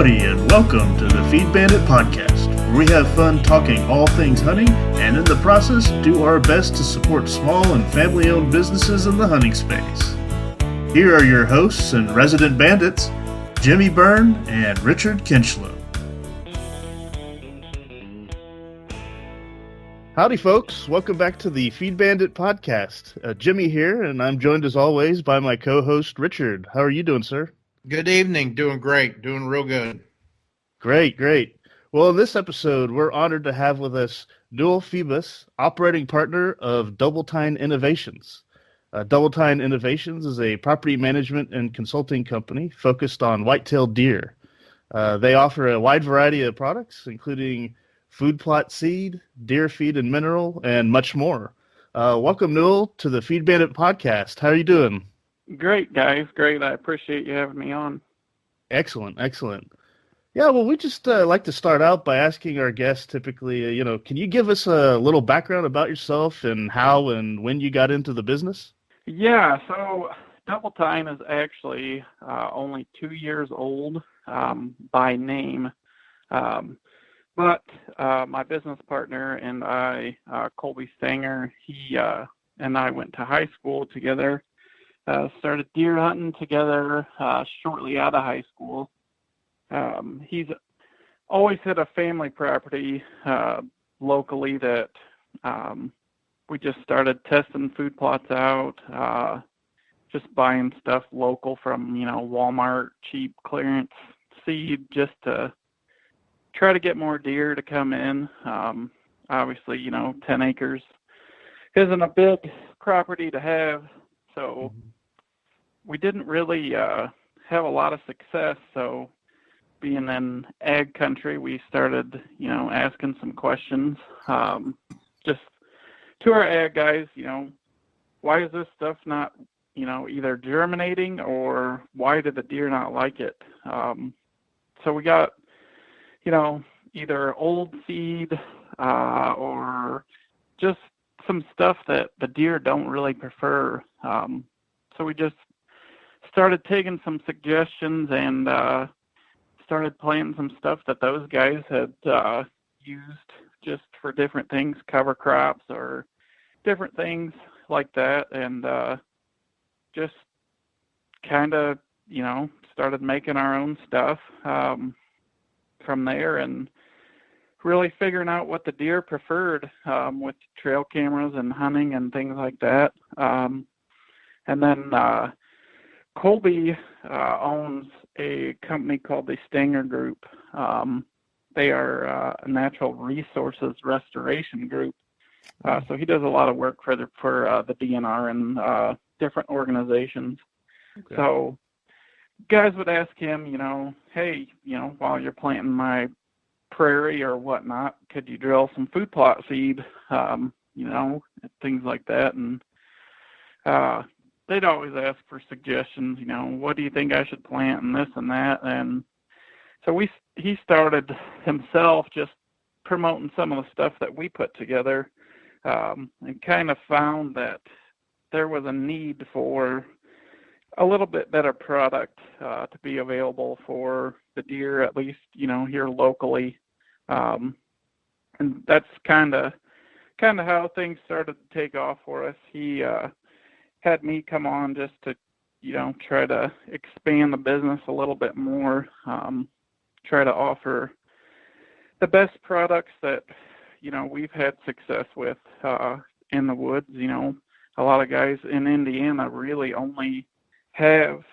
Howdy, and welcome to the Feed Bandit Podcast, where we have fun talking all things hunting, and in the process, do our best to support small and family-owned businesses in the hunting space. Here are your hosts and resident bandits, Jimmy Byrne and Richard Kinchlow. Howdy, folks. Welcome back to the Feed Bandit Podcast. Jimmy here, and I'm joined as always by my co-host, Richard. How are you doing, sir? Good evening. Doing great. Doing real good. Great. Well, in this episode, we're honored to have with us Newell Phebus, operating partner of Tine Innovations. Tine Innovations is a property management and consulting company focused on white-tailed deer. They offer a wide variety of products, including food plot seed, deer feed and mineral, and much more. Welcome, Newell, to the Feed Bandit Podcast. How are you doing? Great, guys. Great. I appreciate you having me on. Excellent. Yeah, well, we just like to start out by asking our guests typically, can you give us a little background about yourself and how and when you got into the business? Yeah, so Tine is actually only 2 years old by name. But my business partner and I, Colby Stanger, he and I went to high school together. Started deer hunting together shortly out of high school. He's always had a family property locally that we just started testing food plots out, just buying stuff local from, Walmart, cheap clearance seed, just to try to get more deer to come in. Obviously, 10 acres isn't a big property to have, so we didn't really have a lot of success. So being in ag country, we started, asking some questions, just to our ag guys, why is this stuff not, either germinating, or why did the deer not like it? So we got, either old seed or just some stuff that the deer don't really prefer. So we just started taking some suggestions and started planting some stuff that those guys had used just for different things, cover crops or different things like that, and just kind of, started making our own stuff from there, and really figuring out what the deer preferred with trail cameras and hunting and things like that. And then Colby owns a company called the Stanger Group. They are a natural resources restoration group. So he does a lot of work for the DNR and different organizations. Okay. So guys would ask him, hey, while you're planting my prairie or whatnot, could you drill some food plot seed, things like that. And they'd always ask for suggestions, what do you think I should plant and this and that. And so he started himself just promoting some of the stuff that we put together, and kind of found that there was a need for a little bit better product to be available for the deer, at least, here locally. And that's kind of how things started to take off for us. He had me come on just to, try to expand the business a little bit more, try to offer the best products that, we've had success with in the woods. A lot of guys in Indiana really only have,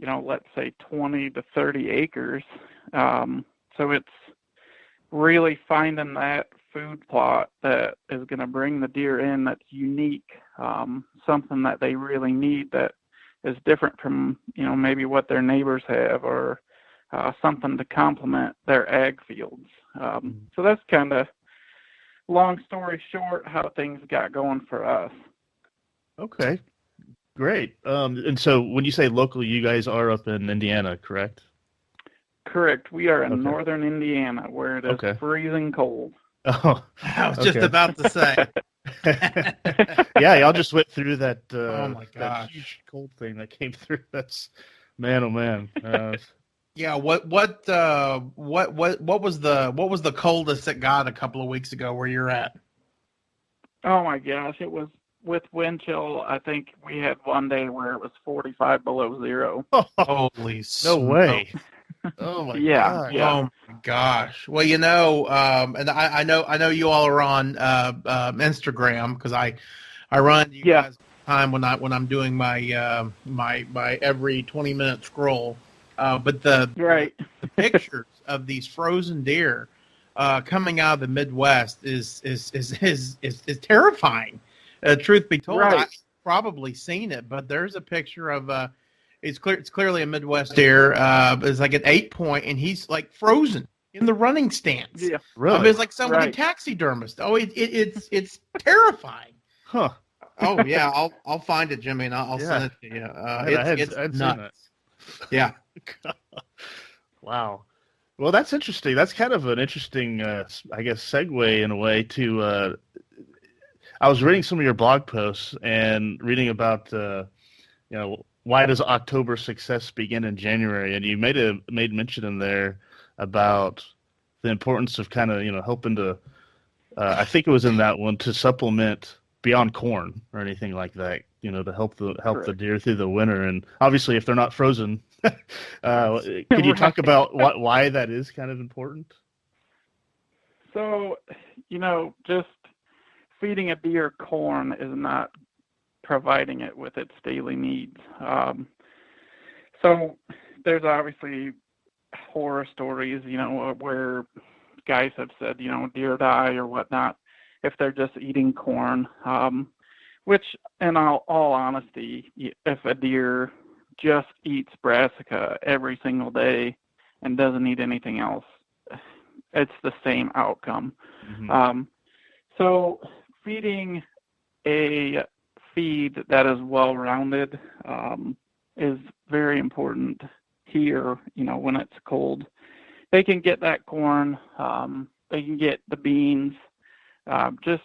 let's say 20 to 30 acres. So it's really finding that food plot that is going to bring the deer in that's unique, something that they really need that is different from, maybe what their neighbors have, or something to complement their ag fields. So that's kind of, long story short, how things got going for us. Okay, great. And so when you say local, you guys are up in Indiana, correct? Correct. We are in northern Indiana, where it is freezing cold. Oh, I was just about to say. Yeah, y'all just went through that. Oh my gosh, that huge cold thing that came through. That's man, oh man. Yeah. What was the coldest it got a couple of weeks ago where you're at? Oh my gosh, it was with wind chill. I think we had one day where it was 45 below zero. Holy No smoke. way. Oh my Yeah, gosh. yeah, Oh my gosh. Well, and I know you all are on Instagram because I run you yeah. guys time when I'm doing my every 20-minute scroll. But Right. the pictures of these frozen deer coming out of the Midwest is terrifying. Truth be told, Right. I've probably seen it, but there's a picture of it's clearly a Midwest deer. It's like an 8 point, and he's like frozen in the running stance. Yeah. Really? It's like somebody Right. taxidermist. Oh, it's terrifying. Huh. Oh yeah, I'll find it, Jimmy, and I'll send it to you. It's I hadn't seen that. nuts. Yeah. Wow. Well, that's interesting. That's kind of an interesting, I guess, segue in a way to. I was reading some of your blog posts and reading about, why does October success begin in January? And you made mention in there about the importance of kind of helping to. I think it was in that one to supplement beyond corn or anything like that. To help the Correct. deer through the winter, and obviously if they're not frozen, could you talk about why that is kind of important? So, just feeding a deer corn is not providing it with its daily needs. So there's obviously horror stories, where guys have said, deer die or whatnot if they're just eating corn. Which, in all honesty, if a deer just eats brassica every single day and doesn't eat anything else, it's the same outcome. Mm-hmm. So feeding a feed that is well-rounded is very important here, when it's cold. They can get that corn, they can get the beans, just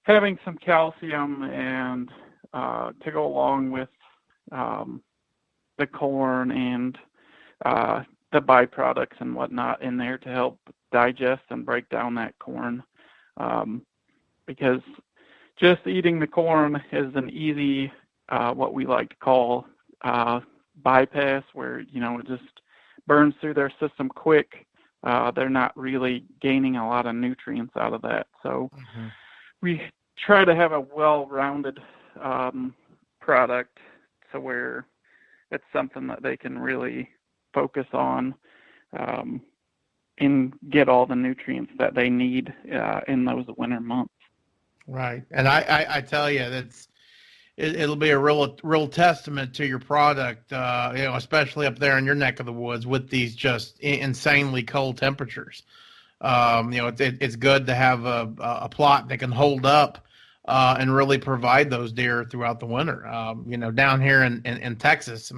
having some calcium and to go along with the corn and the byproducts and whatnot in there to help digest and break down that corn. Because just eating the corn is an easy, what we like to call bypass, where it just burns through their system quick. They're not really gaining a lot of nutrients out of that. So we try to have a well-rounded product to where it's something that they can really focus on and get all the nutrients that they need in those winter months. Right. And I tell you, it'll be a real testament to your product, especially up there in your neck of the woods with these just insanely cold temperatures. It's good to have a plot that can hold up and really provide those deer throughout the winter. Down here in Texas,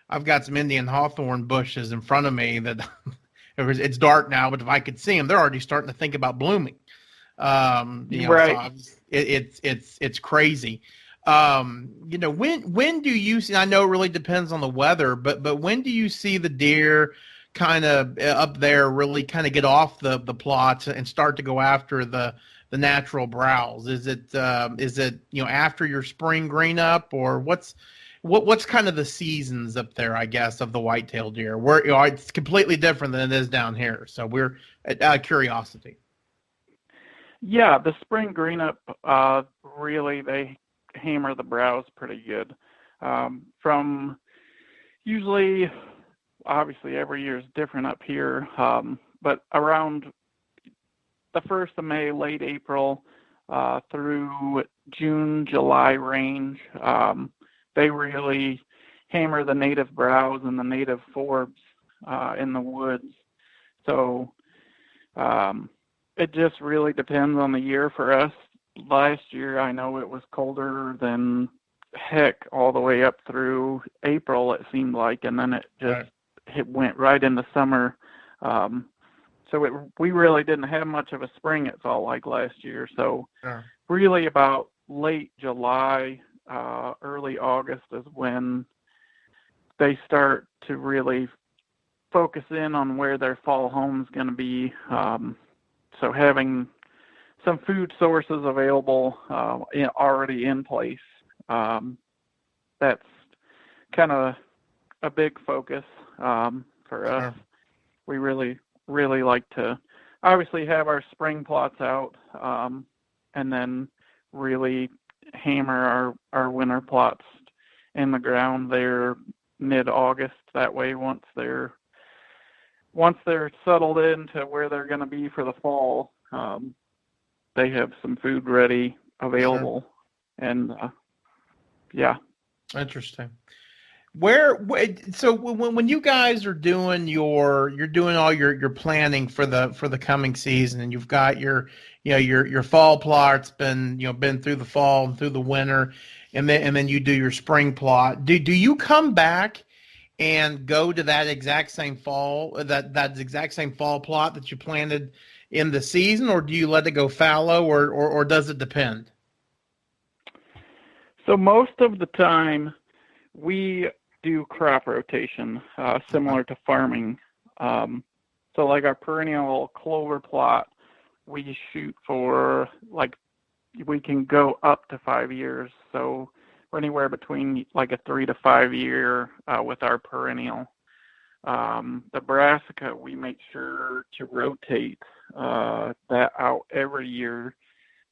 I've got some Indian hawthorn bushes in front of me that it's dark now, but if I could see them, they're already starting to think about blooming. Right. So it's crazy. When do you see? I know it really depends on the weather, but when do you see the deer kind of up there really kind of get off the plots and start to go after the natural browse? Is it after your spring green up, or what's kind of the seasons up there, I guess, of the whitetail deer? Where it's completely different than it is down here. So we're out of curiosity. Yeah, the spring green up, really, they hammer the browse pretty good. From usually, obviously, every year is different up here, but around the 1st of May, late April, through June, July range, they really hammer the native browse and the native forbs in the woods. So it just really depends on the year for us. Last year, I know it was colder than heck all the way up through April, it seemed like, and then it went right into summer. So we really didn't have much of a spring, it felt like, last year. So really about late July, early August is when they start to really focus in on where their fall home is going to be. So having some food sources available already in place, that's kind of a big focus for us. Sure. We really, really like to obviously have our spring plots out, and then really hammer our winter plots in the ground there mid-August. That way, once they're settled into where they're going to be for the fall, they have some food ready available. Sure. And yeah. Interesting. So when you guys are doing you're doing all your planning for the coming season, and you've got your fall plots been through the fall and through the winter, and then you do your spring plot. Do you come back and go to that exact same fall plot that you planted in the season, or do you let it go fallow, or does it depend? So most of the time we do crop rotation, similar to farming. So like our perennial clover plot, we shoot for, like, we can go up to 5 years. So we're anywhere between like a 3 to 5 year with our perennial. The brassica, we make sure to rotate that out every year,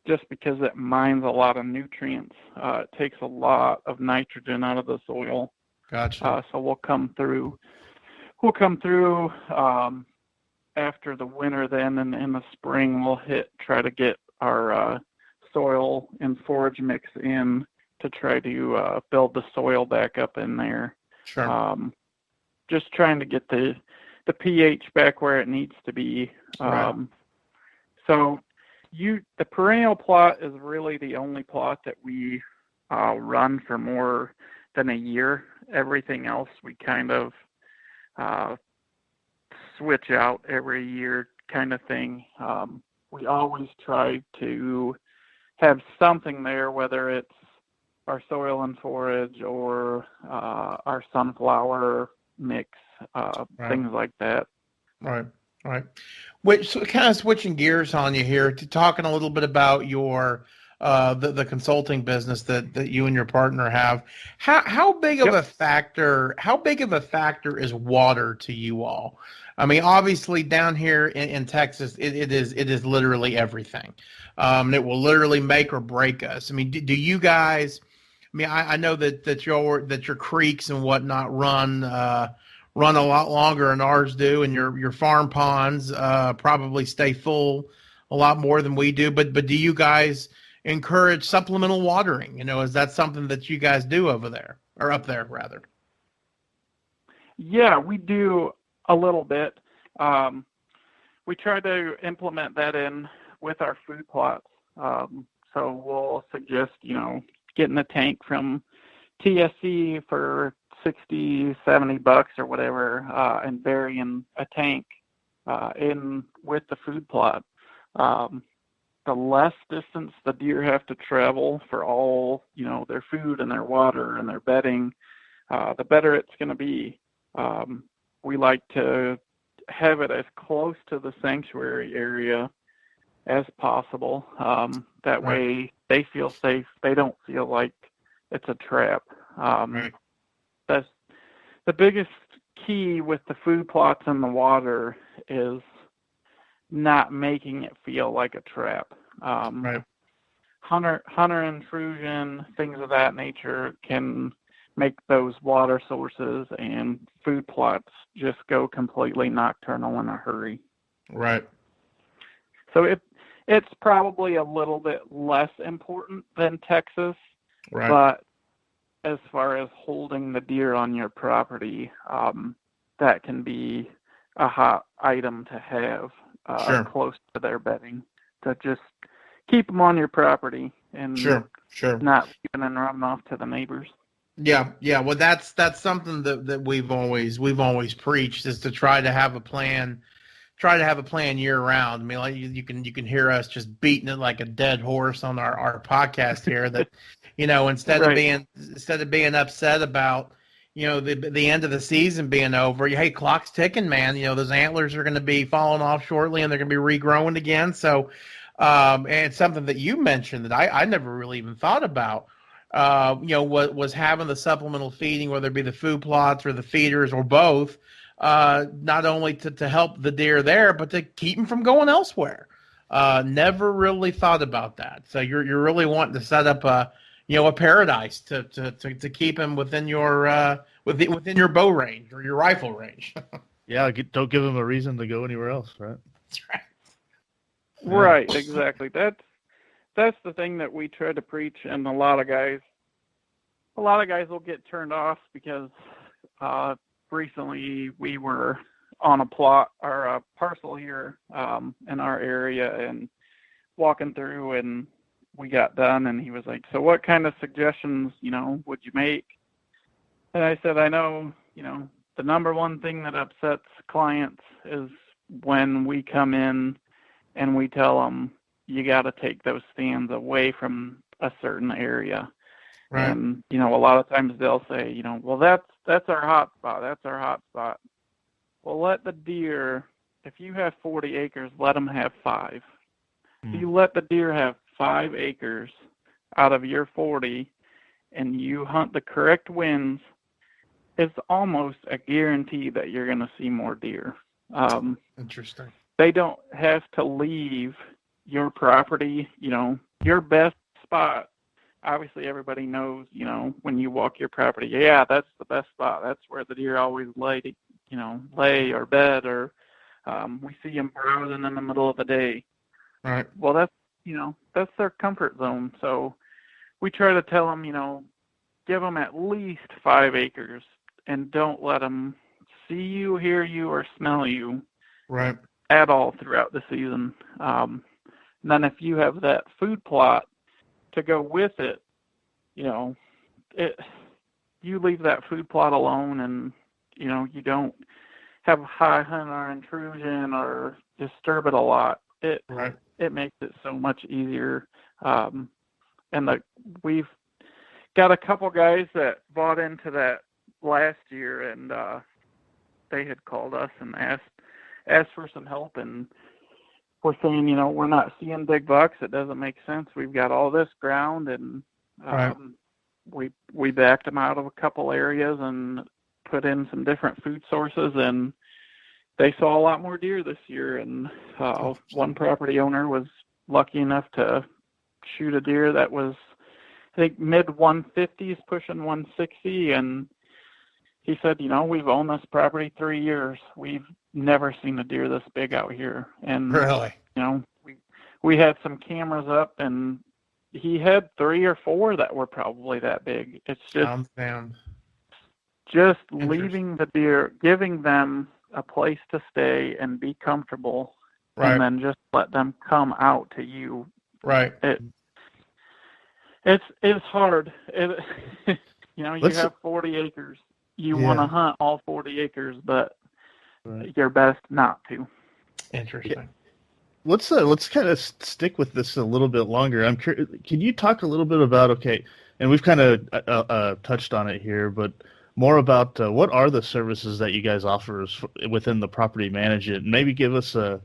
just because it mines a lot of nutrients. It takes a lot of nitrogen out of the soil. Gotcha. So we'll come through after the winter then, and in the spring we'll try to get our soil and forage mix in to try to build the soil back up in there. Sure. Just trying to get the pH back where it needs to be. Right. So the perennial plot is really the only plot that we run for more than a year. Everything else we kind of switch out every year, kind of thing. We always try to have something there, whether it's our soil and forage or our sunflower mix, Right. things like that. Right. So kind of switching gears on you here to talking a little bit about your the consulting business that you and your partner have. How big of a factor is water to you all? I mean, obviously down here in Texas, it is literally everything. It will literally make or break us. I mean, do you guys? I mean, I know that your creeks and whatnot run a lot longer than ours do, and your farm ponds probably stay full a lot more than we do. But do you guys encourage supplemental watering? Is that something that you guys do over there, or up there rather? Yeah, we do a little bit. We try to implement that in with our food plots. So we'll suggest, getting a tank from TSC for $60-$70 or whatever, and burying a tank in with the food plot. The less distance the deer have to travel for all, their food and their water and their bedding, the better it's going to be. We like to have it as close to the sanctuary area as possible. That way they feel safe. They don't feel like it's a trap. Right. That's the biggest key with the food plots and the water, is not making it feel like a trap. Right. Hunter intrusion, things of that nature can make those water sources and food plots just go completely nocturnal in a hurry. Right. So it's probably a little bit less important than Texas, Right. but as far as holding the deer on your property, that can be a hot item to have Sure. close to their bedding, to just keep them on your property and Sure. not leaving and running off to the neighbors. Yeah. Well, that's something that we've always preached, is to try to have a plan year round. I mean, like you can hear us just beating it like a dead horse on our podcast here, that instead of being upset about the end of the season being over, hey, clock's ticking, man. Those antlers are going to be falling off shortly, and they're going to be regrowing again. So, and it's something that you mentioned that I never really even thought about. What was having the supplemental feeding, whether it be the food plots or the feeders or both, not only to help the deer there, but to keep them from going elsewhere. Never really thought about that. So you're really wanting to set up a paradise to keep him within your within your bow range or your rifle range. Yeah, don't give them a reason to go anywhere else, right? That's right. Right, exactly. That's the thing that we try to preach, and a lot of guys will get turned off because recently we were on a plot or a parcel here in our area and walking through, and we got done, and he was like, so what kind of suggestions, would you make? And I said, I know, the number one thing that upsets clients is when we come in and we tell them, you got to take those stands away from a certain area. Right. And, a lot of times they'll say, well, that's our hot spot. That's our hot spot. Well, let the deer, if you have 40 acres, let them have 5. If you let the deer have 5 acres out of your 40 and you hunt the correct winds, it's almost a guarantee that you're going to see more deer. Interesting. They don't have to leave your property, your best spot. Obviously, everybody knows, when you walk your property, yeah, that's the best spot. That's where the deer always lay or bed, or we see them browsing in the middle of the day. Right. Well, that's their comfort zone. So we try to tell them, give them at least 5 acres and don't let them see you, hear you, or smell you. Right. At all throughout the season. And then if you have that food plot to go with it, you leave that food plot alone, and you don't have high hunter intrusion or disturb it a lot. It makes it so much easier. And we've got a couple guys that bought into that last year, and they had called us and asked for some help, and we're saying, we're not seeing big bucks. It doesn't make sense. We've got all this ground, and we backed them out of a couple areas and put in some different food sources, and they saw a lot more deer this year. And one property owner was lucky enough to shoot a deer that was, I think, mid 150s, pushing 160, and he said, we've owned this property 3 years. We've never seen a deer this big out here. And, really, we had some cameras up, and he had 3 or 4 that were probably that big. It's just leaving the deer, giving them a place to stay and be comfortable, and then just let them come out to you. Right. It's hard. You have 40 acres. You want to hunt all 40 acres, but you're best not to. Interesting. Yeah. Let's kind of stick with this a little bit longer. I'm curious, can you talk a little bit about, and we've kind of touched on it here, but more about what are the services that you guys offer within the property management? Maybe give us a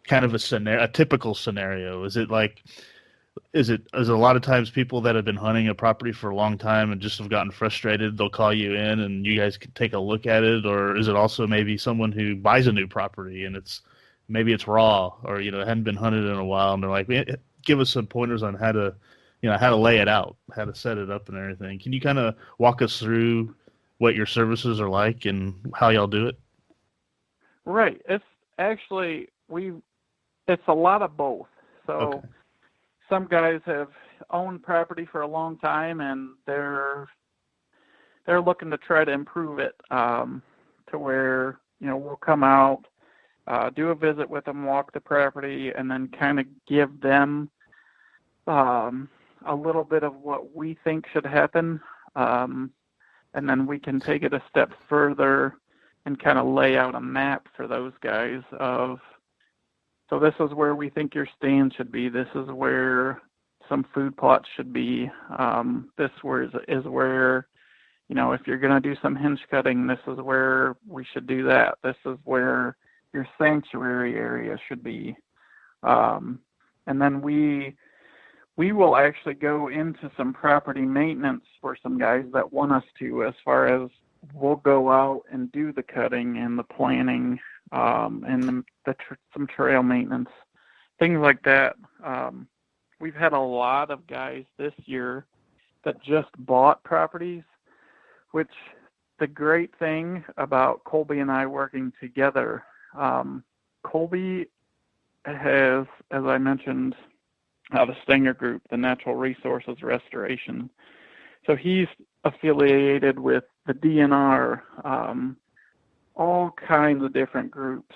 kind of a typical scenario. Is it a lot of times people that have been hunting a property for a long time and just have gotten frustrated, they'll call you in and you guys can take a look at it? Or is it also maybe someone who buys a new property and maybe it's raw, or, it hadn't been hunted in a while, and they're like, give us some pointers on how to lay it out, how to set it up and everything. Can you kind of walk us through what your services are like and how y'all do it? Right. It's actually, it's a lot of both. So some guys have owned property for a long time, and they're looking to try to improve it to where, we'll come out, do a visit with them, walk the property, and then kind of give them a little bit of what we think should happen. And then we can take it a step further and kind of lay out a map for those guys of, so this is where we think your stand should be. This is where some food plots should be. This is where if you're going to do some hinge cutting, this is where we should do that. This is where your sanctuary area should be. And then we will actually go into some property maintenance for some guys that want us to, as far as we'll go out and do the cutting and the planning, and some trail maintenance, things like that. We've had a lot of guys this year that just bought properties, which the great thing about Colby and I working together, Colby has, as I mentioned, the Stenger Group, the Natural Resources Restoration. So he's affiliated with the DNR, all kinds of different groups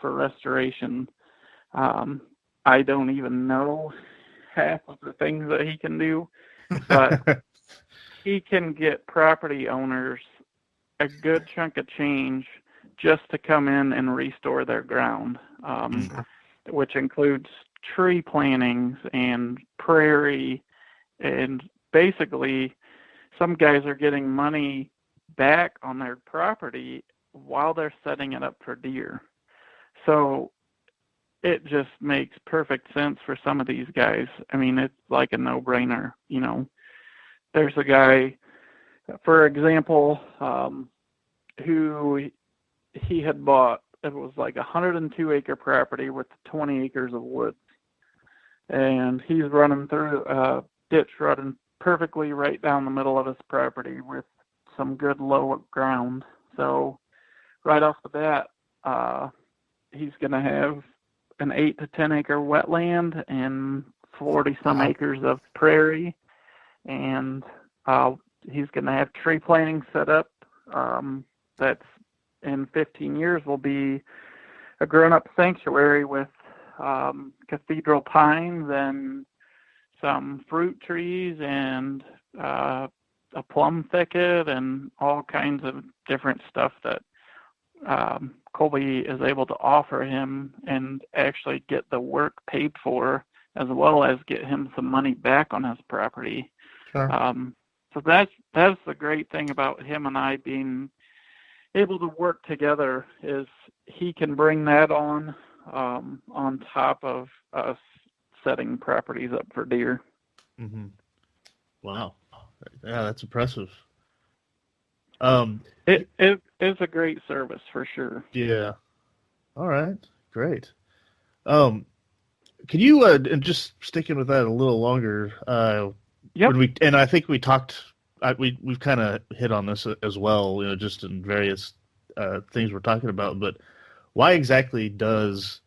for restoration. I don't even know half of the things that he can do, but he can get property owners a good chunk of change just to come in and restore their ground, which includes tree plantings and prairie, and basically some guys are getting money back on their property while they're setting it up for deer. So it just makes perfect sense for some of these guys. I mean, it's like a no-brainer. There's a guy, for example, who he had bought, it was like a 102-acre property with 20 acres of woods. And he's running through a ditch running perfectly right down the middle of his property with some good low ground. So right off the bat, he's going to have an 8 to 10 acre wetland and 40-some acres of prairie. And he's going to have tree planting set up that's in 15 years will be a grown-up sanctuary with cathedral pines and some fruit trees and a plum thicket and all kinds of different stuff that Colby is able to offer him and actually get the work paid for, as well as get him some money back on his property. Sure. So that's the great thing about him and I being able to work together, is he can bring that on top of us setting properties up for deer. Mm-hmm. Wow. Yeah, that's impressive. It is a great service for sure. Yeah. All right. Great. Can you and just sticking with that a little longer? Yep. And I think we talked. We've kind of hit on this as well. Just in various things we're talking about. But why exactly does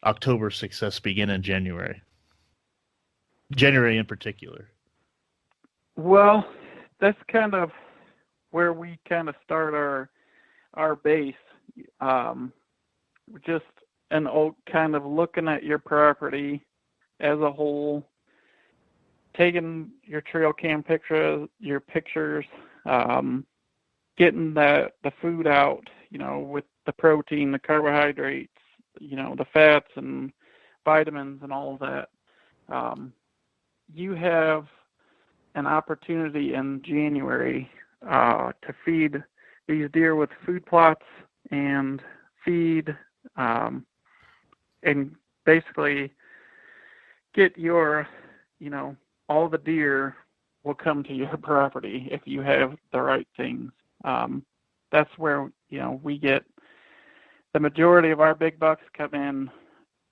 October success begin in January? January in particular. Well, that's kind of where we kind of start our base. Just an old kind of looking at your property as a whole, taking your trail cam pictures, getting the food out, with the protein, the carbohydrates, the fats and vitamins and all of that. You have an opportunity in January to feed these deer with food plots and feed and basically get your, all the deer will come to your property if you have the right things. That's where, we get the majority of our big bucks come in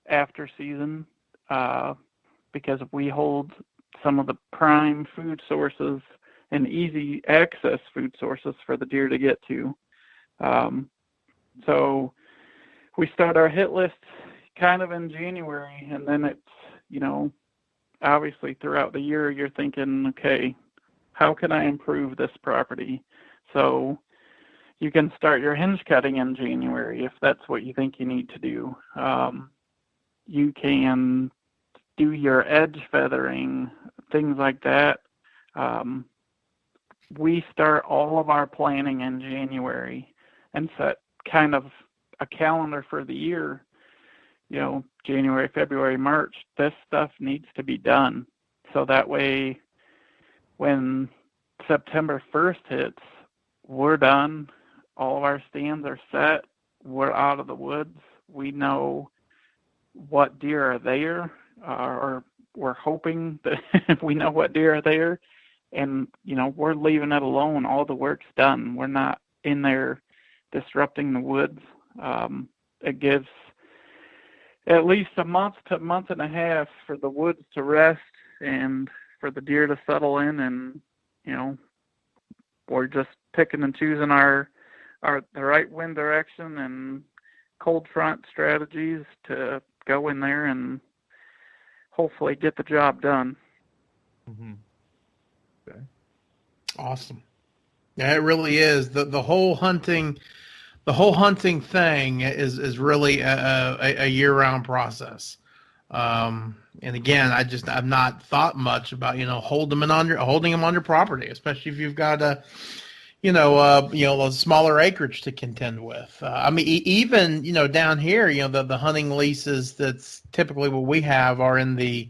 after season, because we hold some of the prime food sources and easy access food sources for the deer to get to. So we start our hit list kind of in January, and then it's, obviously throughout the year you're thinking, okay, how can I improve this property? So you can start your hinge cutting in January if that's what you think you need to do. You can do your edge feathering, things like that. We start all of our planning in January and set kind of a calendar for the year. January, February, March, this stuff needs to be done. So that way when September 1st hits, we're done. All of our stands are set. We're out of the woods. We know what deer are there, or we're hoping that we know what deer are there, and we're leaving it alone. All the work's done. We're not in there disrupting the woods. It gives at least a month to a month and a half for the woods to rest and for the deer to settle in, and we're just picking and choosing the right wind direction and cold front strategies to go in there and hopefully get the job done. Mm-hmm. Okay. Awesome. Yeah, it really is. The whole hunting thing is really a year-round process. And again, I've not thought much about holding them on your property, especially if you've got a smaller acreage to contend with. I mean, even down here, the hunting leases that's typically what we have are in the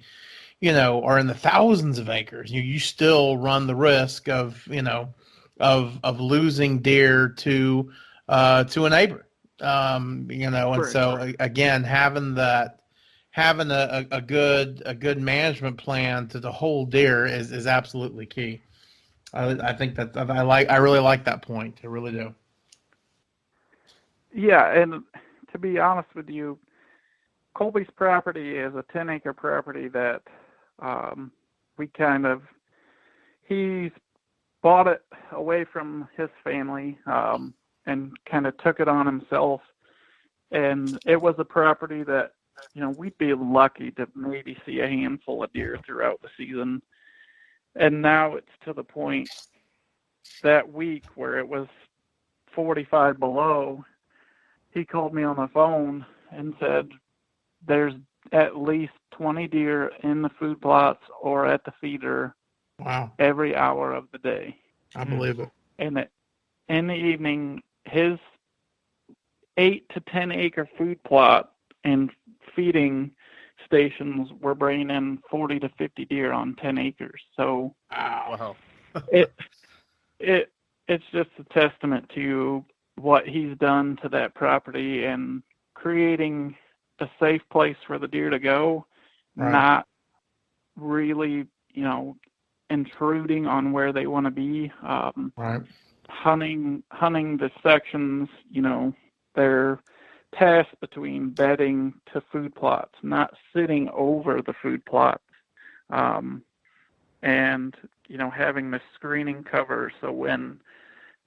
thousands of acres. You still run the risk of losing deer to a neighbor. And so again, having a good management plan to the whole deer is absolutely key. I think that I really like that point. I really do. Yeah, and to be honest with you, Colby's property is a 10-acre property that he's bought it away from his family and kind of took it on himself. And it was a property that, we'd be lucky to maybe see a handful of deer throughout the season. And now it's to the point that week where it was 45 below, he called me on the phone and said, there's at least 20 deer in the food plots or at the feeder. Wow. Every hour of the day. I believe it. And in the evening, his 8 to 10 acre food plot and feeding stations were bringing in 40 to 50 deer on 10 acres. So wow. It's just a testament to what he's done to that property and creating a safe place for the deer to go, right. Not really, intruding on where they want to be. Right. Hunting the sections, they're passed between bedding to food plots, not sitting over the food plots. And, having the screening cover so when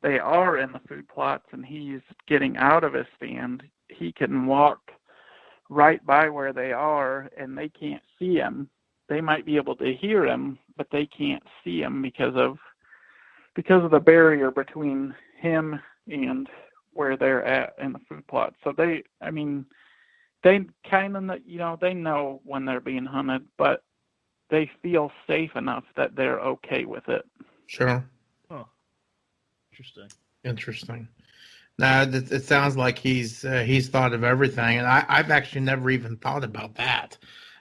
they are in the food plots and he's getting out of his stand, he can walk right by where they are and they can't see him. They might be able to hear him, but they can't see him because of the barrier between him and where they're at in the food plot. So they kind of, they know when they're being hunted, but they feel safe enough that they're okay with it. Sure. Oh, Interesting. Now it sounds like he's thought of everything, and I've actually never even thought about that.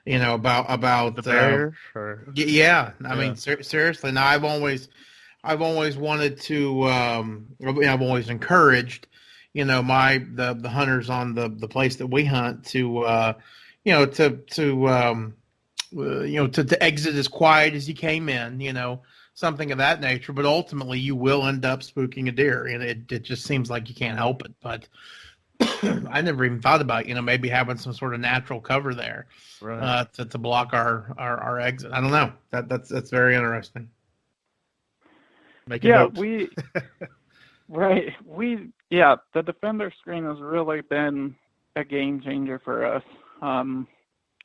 About the bear. Yeah. I mean, seriously. Now I've always wanted to. I've always encouraged, the hunters on the place that we hunt to exit as quiet as you came in. Something of that nature, but ultimately you will end up spooking a deer, and it just seems like you can't help it. But I never even thought about, maybe having some sort of natural cover there, right. To block our exit. I don't know. That's very interesting. The Defender screen has really been a game changer for us.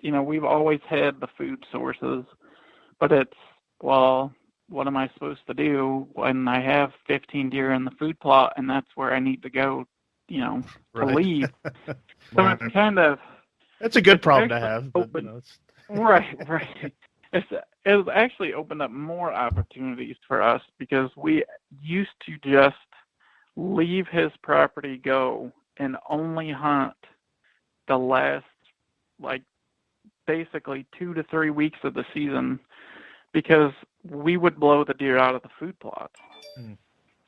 We've always had the food sources, but it's, well, what am I supposed to do when I have 15 deer in the food plot and that's where I need to go, to leave? So Right. It's kind of... It's a good problem to have. But, Right. It's actually opened up more opportunities for us because we used to just leave his property go and only hunt the last, basically 2 to 3 weeks of the season because we would blow the deer out of the food plot. Mm.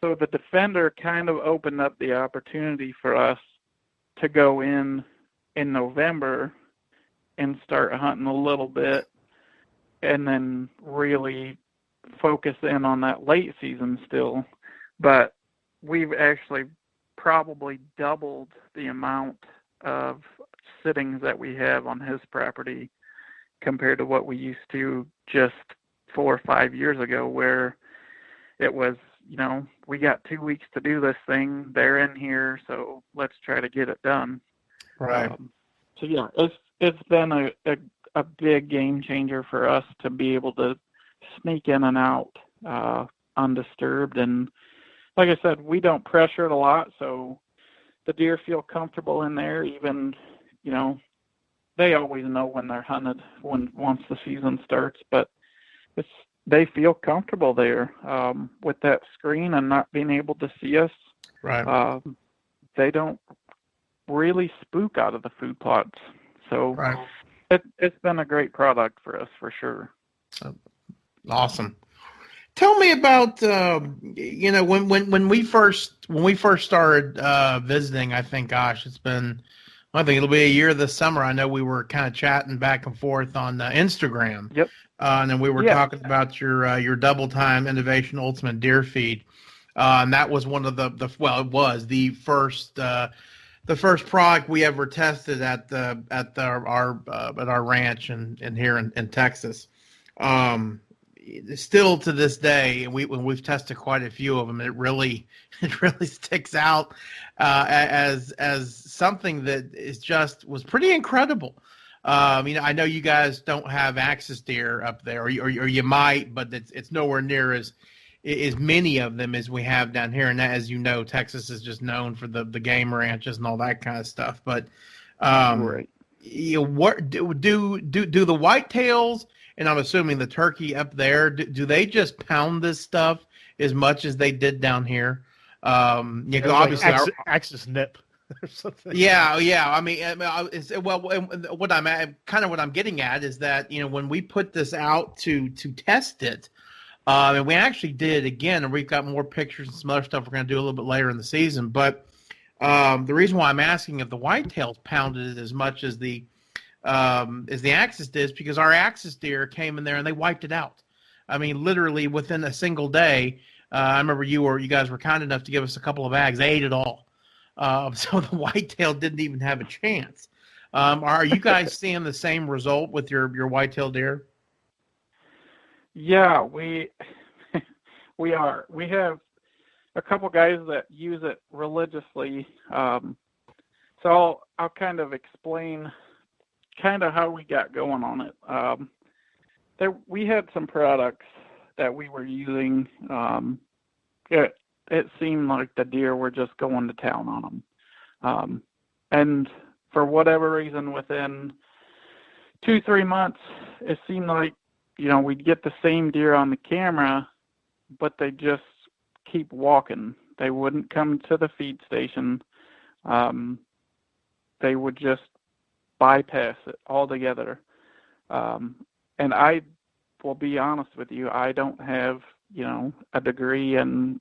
So the Defender kind of opened up the opportunity for us to go in November and start hunting a little bit, and then really focus in on that late season still. But we've actually probably doubled the amount of sittings that we have on his property compared to what we used to just 4 or 5 years ago, where it was, we got 2 weeks to do this thing. They're in here, so let's try to get it done. Right. So yeah, it's been a big game changer for us to be able to sneak in and out undisturbed. And like I said, we don't pressure it a lot, so the deer feel comfortable in there. Even, they always know when they're hunted once the season starts, but they feel comfortable there with that screen and not being able to see us. Right. They don't really spook out of the food plots. So Right. It's been a great product for us for sure. Awesome. Tell me about when we first started visiting. I think, gosh, I think it'll be a year this summer. I know we were kind of chatting back and forth on Instagram. Yep. And then we were talking about your Double Time Innovation Ultimate Deer Feed, and that was one of it was the first product we ever tested at our ranch and here in Texas. Still to this day, and we've tested quite a few of them, it really sticks out as something that was pretty incredible. I know you guys don't have axis deer up there, or you might, but it's nowhere near as many of them as we have down here. And as you know, Texas is just known for the game ranches and all that kind of stuff. But Right. What do the whitetails, and I'm assuming the turkey up there, do they just pound this stuff as much as they did down here? Obviously, like axis nip or something. Yeah. I mean, what I'm getting at is that when we put this out to test it, and we actually did again, and we've got more pictures and some other stuff we're going to do a little bit later in the season. But the reason why I'm asking if the whitetails pounded it as much as the axis did is because our axis deer came in there and they wiped it out. I mean, literally within a single day. I remember you guys were kind enough to give us a couple of bags. They ate it all. So the whitetail didn't even have a chance. Are you guys seeing the same result with your whitetail deer? Yeah, we are. We have a couple guys that use it religiously. So I'll kind of explain kind of how we got going on it. We had some products that we were using. It seemed like the deer were just going to town on them. And for whatever reason, within 2-3 months, it seemed like, we'd get the same deer on the camera, but they just keep walking. They wouldn't come to the feed station. They would just bypass it altogether. And I will be honest with you, I don't have, a degree in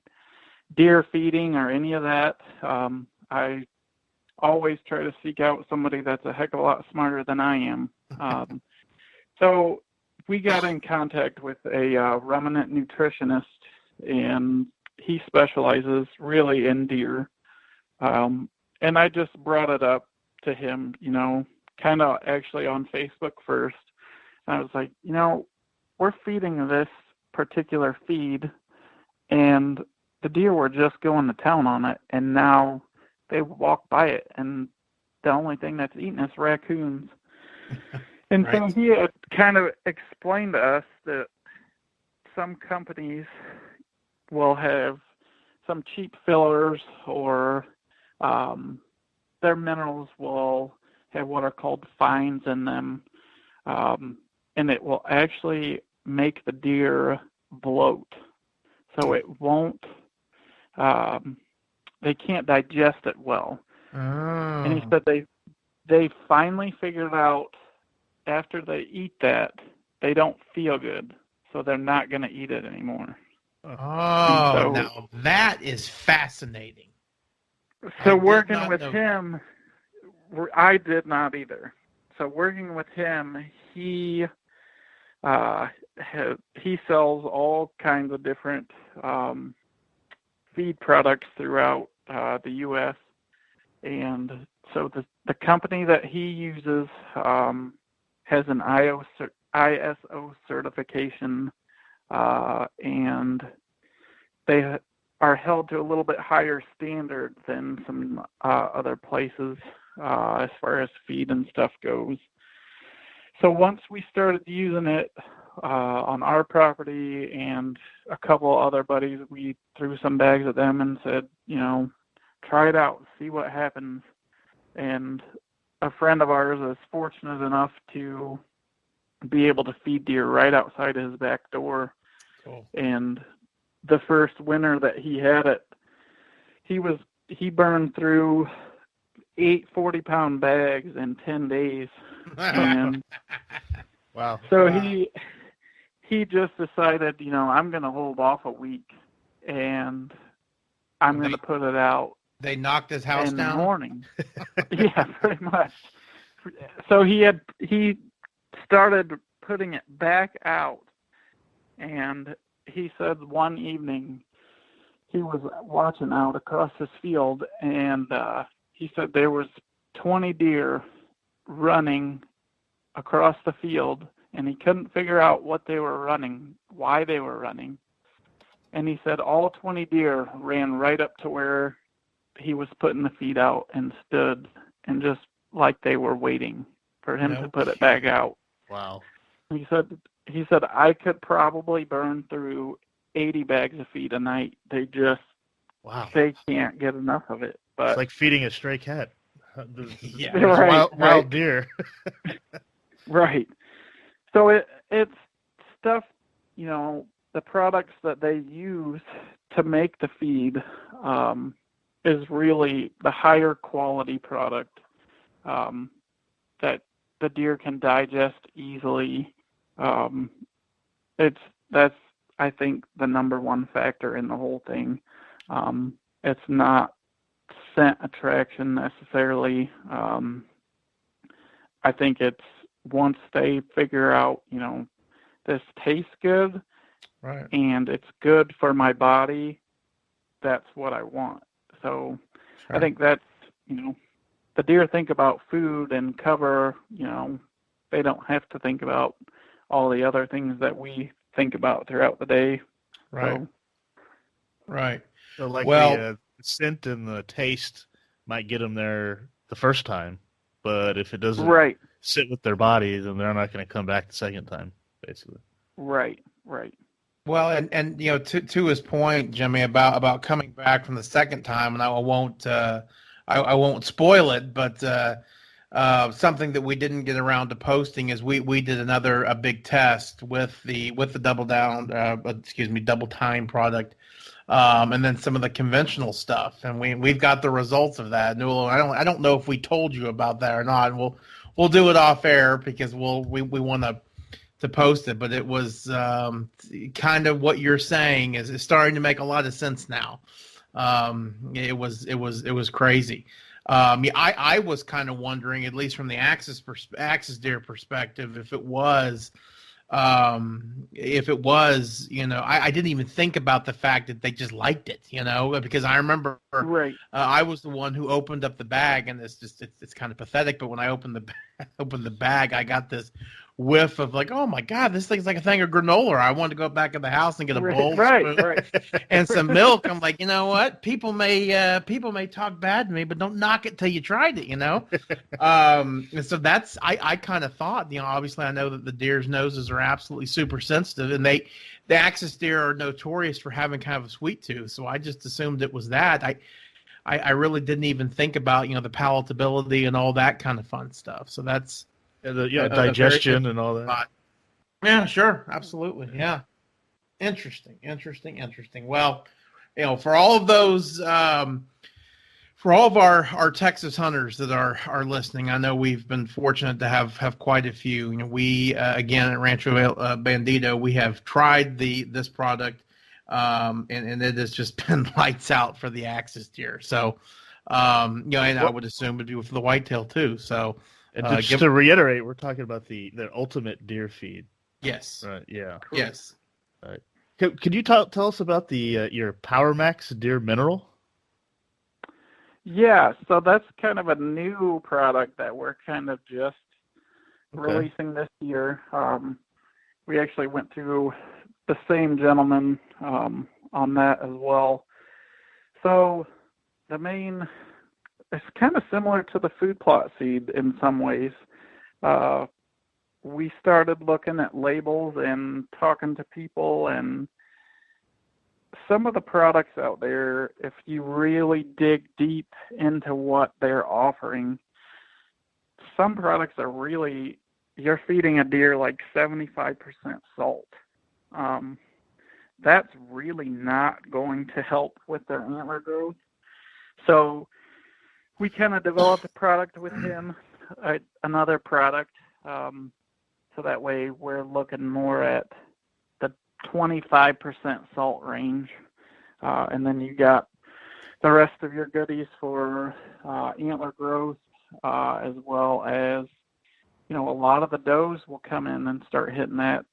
deer feeding or any of that. I always try to seek out somebody that's a heck of a lot smarter than I am. So we got in contact with a ruminant nutritionist, and he specializes really in deer. And I just brought it up to him, kind of actually on Facebook first. And I was like, we're feeding this particular feed, and the deer were just going to town on it, and now they walk by it, and the only thing that's eating is raccoons. And Right. So he had kind of explained to us that some companies will have some cheap fillers, or their minerals will have what are called fines in them, and it will actually make the deer bloat. So it won't, they can't digest it well. Oh. And he said they finally figured out after they eat that, they don't feel good. so they're not going to eat it anymore. Oh, So- now that is fascinating. I So did working not with know him, I did not either. So working with him, he sells all kinds of different feed products throughout the U.S. And so the company that he uses has an ISO certification, and they are held to a little bit higher standard than some other places as far as feed and stuff goes. So once we started using it on our property and a couple other buddies, we threw some bags at them and said, try it out, see what happens. And a friend of ours is fortunate enough to be able to feed deer right outside his back door. Cool. And the first winter that he had it, he burned through 8 40-pound bags in 10 days. And Wow. so Wow. he just decided, I'm going to hold off a week and I'm going to put it out They knocked his house in down. the morning. Yeah, pretty much. So he started putting it back out, and he said one evening he was watching out across his field, and he said there was 20 deer running across the field, and he couldn't figure out what they were running, why they were running. And he said all 20 deer ran right up to where he was putting the feed out and stood and just like they were waiting for him to put it back out. Wow. He said I could probably burn through 80 bags of feed a night. They can't get enough of it. But It's like feeding a stray cat. Yeah. There's Right. wild deer. right. So it's stuff, the products that they use to make the feed is really the higher quality product that the deer can digest easily. That's I think the number one factor in the whole thing. It's not scent attraction necessarily. I think it's once they figure out, this tastes good, Right. and it's good for my body, that's what I want. So Sure. I think that's, the deer think about food and cover, they don't have to think about all the other things that we think about throughout the day. Right. So, Right. So like Well- the scent and the taste might get them there the first time, but if it doesn't right, sit with their body, then they're not going to come back the second time, basically. right. Well, and to his point, Jimmy, about coming back from the second time, and I won't spoil it, but something that we didn't get around to posting is we did a big test with the Double Tine product, and then some of the conventional stuff, and we've got the results of that. Newell, I don't know if we told you about that or not. And we'll do it off air because we want to post it, but it was kind of what you're saying is starting to make a lot of sense now. It was crazy. I was kind of wondering, at least from the axis deer perspective, if it was, I didn't even think about the fact that they just liked it, because I remember Right. I was the one who opened up the bag, and it's kind of pathetic, but when I opened the bag, I got this whiff of like, oh my God, this thing's like a thing of granola. I wanted to go back in the house and get a bowl, spoon, and some milk. I'm like, you know what? People may talk bad to me, but don't knock it till you tried it, And so that's I kind of thought, obviously I know that the deer's noses are absolutely super sensitive, and the axis deer are notorious for having kind of a sweet tooth. So I just assumed it was that. I really didn't even think about the palatability and all that kind of fun stuff. So that's digestion and all that. Yeah, sure, absolutely, yeah. Interesting. Well, for all of those For all of our Texas hunters that are listening, I know we've been fortunate to have quite a few. We again at Rancho Bandito, we have tried this product, and it has just been lights out for the axis deer. So, and I would assume it'd be for the whitetail too. So, and just to reiterate, we're talking about the ultimate deer feed. Yes. Right. Yeah. Yes. Right. Could you tell us about the your Power Max Deer Mineral? Yeah, so that's kind of a new product that we're kind of just releasing this year. We actually went through the same gentleman on that as well. So it's kind of similar to the food plot seed in some ways. We started looking at labels and talking to people, and some of the products out there, if you really dig deep into what they're offering, some products are really, you're feeding a deer like 75% salt. That's really not going to help with their antler growth. So we kind of developed a product with him, another product, so that way we're looking more at 25% salt range, and then you got the rest of your goodies for antler growth, as well as a lot of the does will come in and start hitting that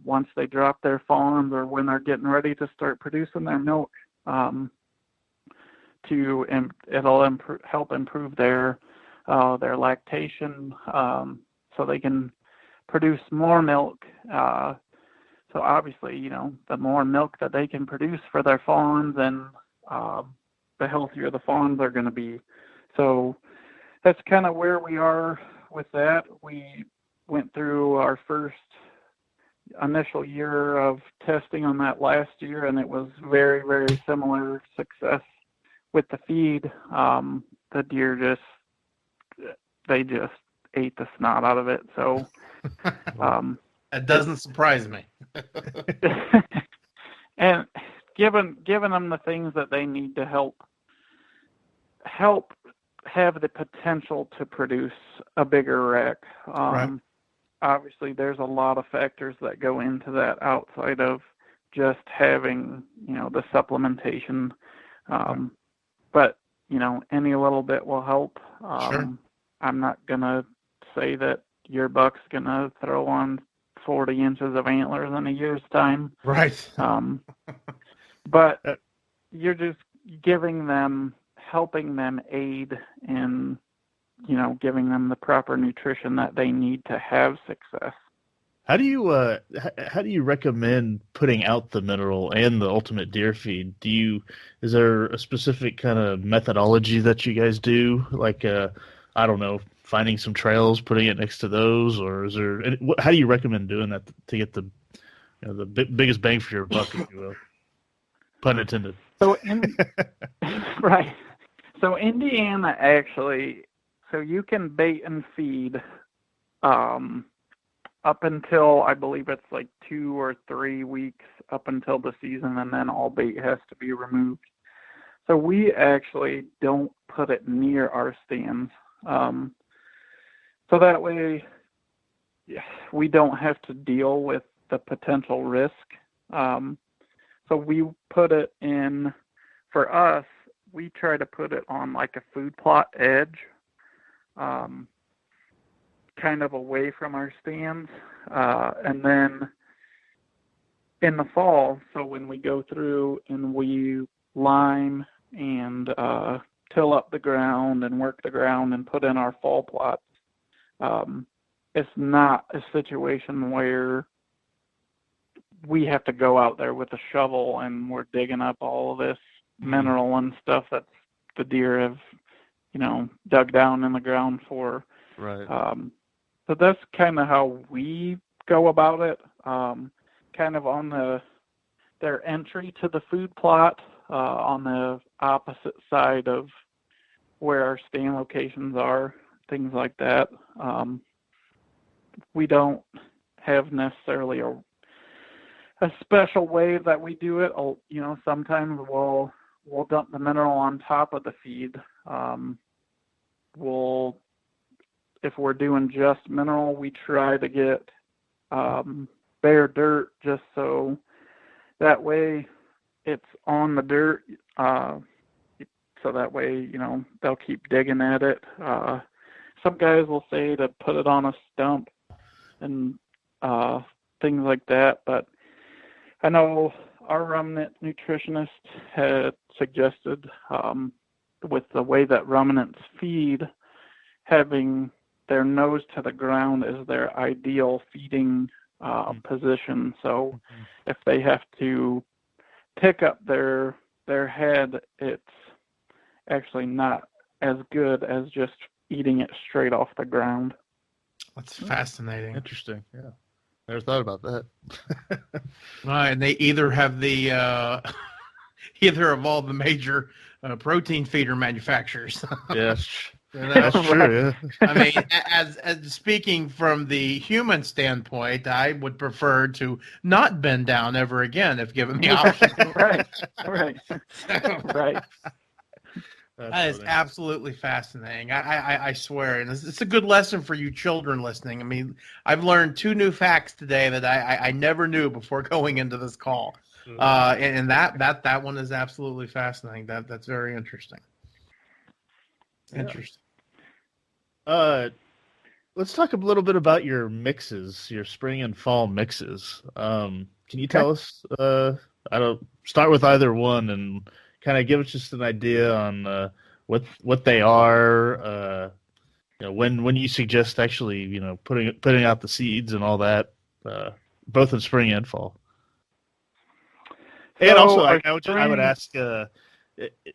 once they drop their fawns or when they're getting ready to start producing their milk. It'll help improve their lactation, so they can produce more milk. So obviously, the more milk that they can produce for their fawns, and the healthier the fawns are going to be. So that's kind of where we are with that. We went through our first initial year of testing on that last year, and it was very, very similar success with the feed. The deer they just ate the snot out of it. So that doesn't surprise me. And giving them the things that they need to help have the potential to produce a bigger rack. Right. Obviously, there's a lot of factors that go into that outside of just having, the supplementation. But, any little bit will help. Sure. I'm not going to say that your buck's going to throw on 40 inches of antlers in a year's time. Right. But you're just helping them aid in, giving them the proper nutrition that they need to have success. How do you recommend putting out the mineral and the ultimate deer feed? Is there a specific kind of methodology that you guys do? Like, I don't know, finding some trails, putting it next to those, or how do you recommend doing that to get the biggest bang for your buck, if you will? Pun intended. So right. So Indiana actually, so you can bait and feed up until, I believe it's like 2 or 3 weeks up until the season, and then all bait has to be removed. So we actually don't put it near our stands. So that way we don't have to deal with the potential risk. So we put it in, for us, we try to put it on like a food plot edge, kind of away from our stands. And then in the fall, so when we go through and we lime and till up the ground and work the ground and put in our fall plots, it's not a situation where we have to go out there with a shovel and we're digging up all of this mineral and stuff that the deer have, dug down in the ground for. Right. So that's kind of how we go about it. Kind of on their entry to the food plot, on the opposite side of where our stand locations are, things like that. We don't have necessarily a special way that we do it. Sometimes we'll we'll dump the mineral on top of the feed. If we're doing just mineral, we try to get bare dirt just so that way it's on the dirt. So that way, they'll keep digging at it. Some guys will say to put it on a stump and things like that, but I know our ruminant nutritionist had suggested, with the way that ruminants feed, having their nose to the ground is their ideal feeding position. So if they have to pick up their head, it's actually not as good as just eating it straight off the ground. That's fascinating. Interesting. Yeah. Never thought about that. And they either have the either of all the major protein feeder manufacturers. Yes, that's true. Yeah. I mean, as speaking from the human standpoint, I would prefer to not bend down ever again if given the option. Right. That is absolutely fascinating. I swear, and it's a good lesson for you children listening. I mean, I've learned 2 new facts today that I never knew before going into this call, and that one is absolutely fascinating. That's very interesting. Yeah. Interesting. Let's talk a little bit about your mixes, your spring and fall mixes. Can you tell us? Start with either one and kind of give us just an idea on what they are. When you suggest actually, putting out the seeds and all that, both in spring and fall. And So also, I would ask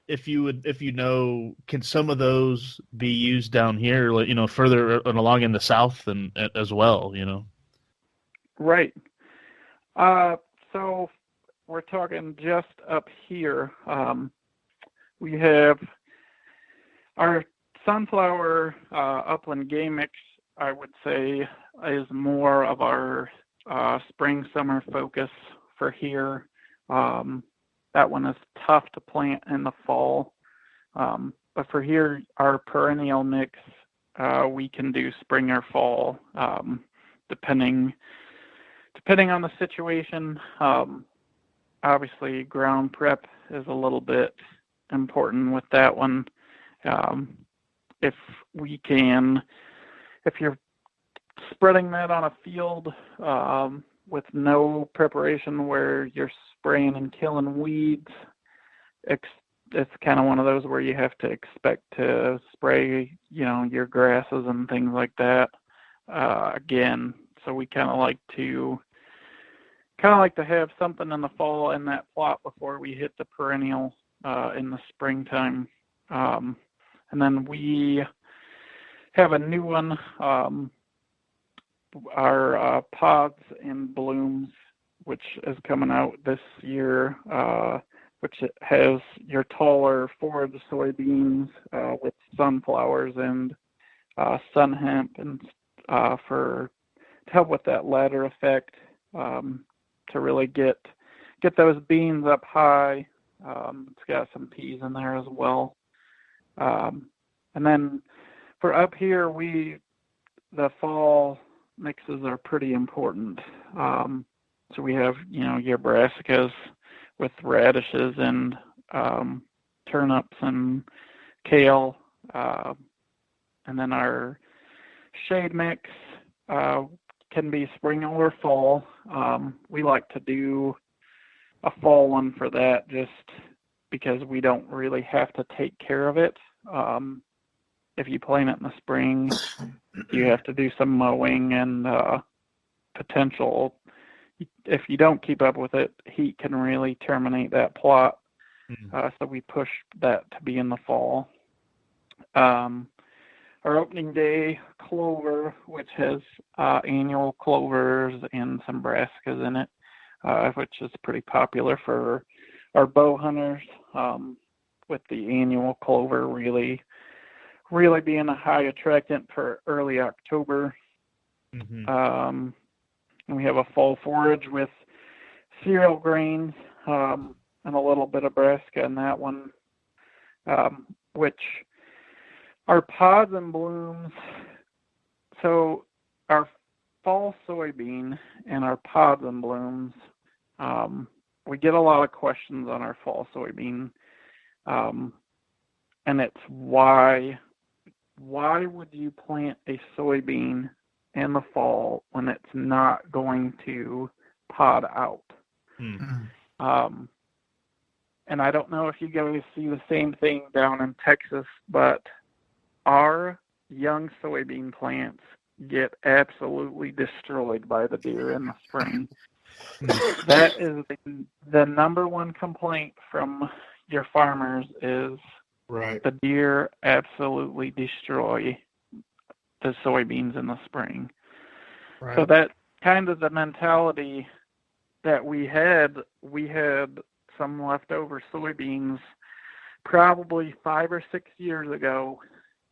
if you know, can some of those be used down here, further and along in the south and as well, Right. So we're talking just up here. We have our sunflower upland game mix, I would say, is more of our spring-summer focus for here. That one is tough to plant in the fall. But for here, our perennial mix, we can do spring or fall, depending on the situation. Obviously, ground prep is a little bit important with that one. If you're spreading that on a field with no preparation where you're spraying and killing weeds, it's kind of one of those where you have to expect to spray, your grasses and things like that again. So we kind of like to have something in the fall in that plot before we hit the perennial in the springtime. And then we have a new one, our pods and blooms, which is coming out this year, which has your taller forage soybeans with sunflowers and sun hemp, and to help with that ladder effect, to really get those beans up high. It's got some peas in there as well. And then for up here, the fall mixes are pretty important. So we have, your brassicas with radishes and turnips and kale. And then our shade mix can be spring or fall. We like to do a fall one for that just because we don't really have to take care of it. If you plant it in the spring, you have to do some mowing and potential. If you don't keep up with it, heat can really terminate that plot. So we push that to be in the fall. Our opening day clover, which has annual clovers and some brassicas in it, which is pretty popular for our bow hunters, with the annual clover really being a high attractant for early October. And we have a fall forage with cereal grains. and a little bit of brassica in that one, which our pods and blooms. So our fall soybean and our pods and blooms, we get a lot of questions on our fall soybean, and it's why would you plant a soybean in the fall when it's not going to pod out? And I don't know if you guys see the same thing down in Texas, but our young soybean plants get absolutely destroyed by the deer in the spring. That is the number one complaint from your farmers is Right. the deer absolutely destroy the soybeans in the spring. Right. So that kind of the mentality that we had some leftover soybeans probably 5 or 6 years ago,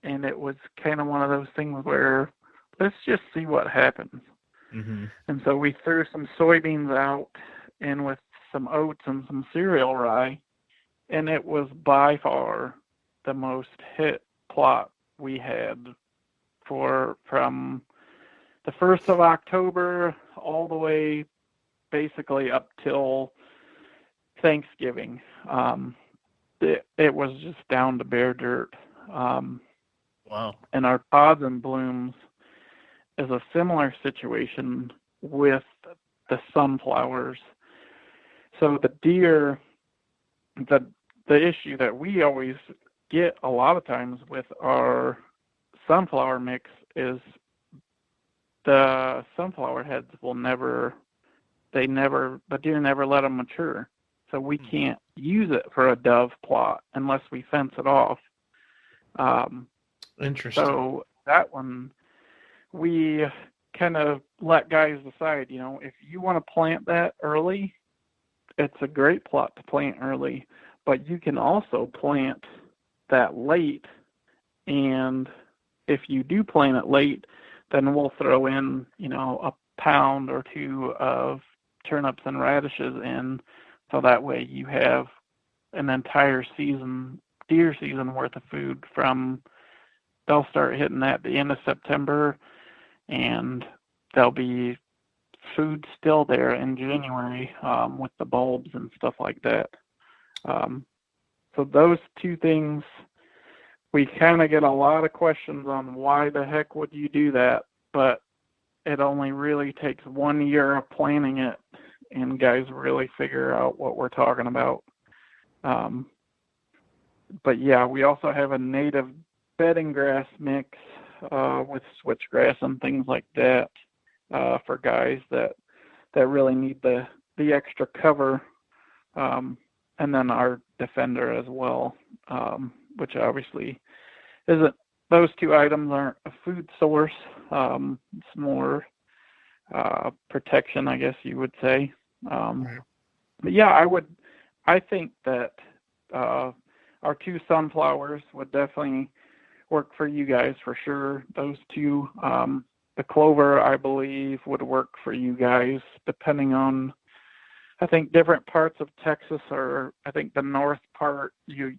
and it was kind of one of those things where let's just see what happens. Mm-hmm. And so we threw some soybeans out in with some oats and some cereal rye, and it was by far the most hit plot we had from the 1st of October all the way basically up till Thanksgiving. It was just down to bare dirt. Wow. And our pods and blooms is a similar situation with the sunflowers. So the deer, the issue that we always get a lot of times with our sunflower mix is the sunflower heads the deer never let them mature. So we can't use it for a dove plot unless we fence it off. Interesting. So that one, we kind of let guys decide, if you want to plant that early, it's a great plot to plant early, but you can also plant that late. And if you do plant it late, then we'll throw in, a pound or two of turnips and radishes in. So that way you have an entire deer season worth of food they'll start hitting at the end of September, and there'll be food still there in January with the bulbs and stuff like that. So those two things, we kind of get a lot of questions on why the heck would you do that, but it only really takes 1 year of planning it, and guys really figure out what we're talking about. But yeah, we also have a native bedding grass mix with switchgrass and things like that for guys that really need the extra cover, and then our defender as well, which obviously isn't. Those two items aren't a food source. It's more protection, I guess you would say. But yeah, I think that our two sunflowers would definitely work for you guys for sure. Those two, the clover, I believe, would work for you guys depending on, I think, different parts of Texas, or I think the north part, you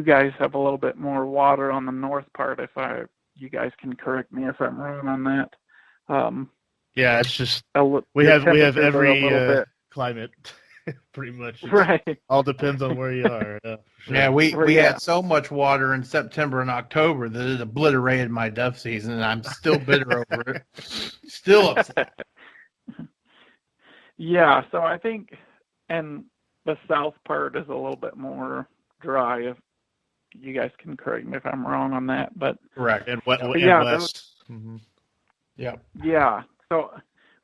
guys have a little bit more water on the north part. You guys can correct me if I'm wrong on that. Yeah, it's just we we have every climate pretty much. Right. All depends on where you are. Sure. Yeah, we had so much water in September and October that it obliterated my dove season, and I'm still bitter over it. Still upset. Yeah, so I think, and the south part is a little bit more dry. If you guys can correct me if I'm wrong on that, but correct. And west. Mm-hmm. Yeah. Yeah. So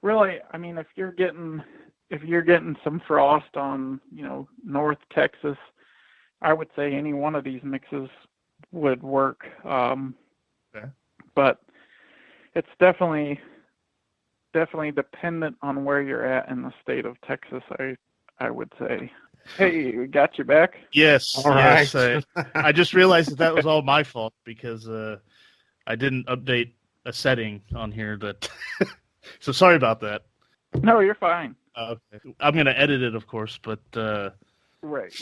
really, I mean, if you're getting some frost on, North Texas, I would say any one of these mixes would work. Okay. But it's definitely dependent on where you're at in the state of Texas, I would say. Hey, we got you back? Yes. All yes. right. I just realized that was all my fault because I didn't update a setting on here that. So sorry about that. No, you're fine. Okay. I'm going to edit it, of course, but Right.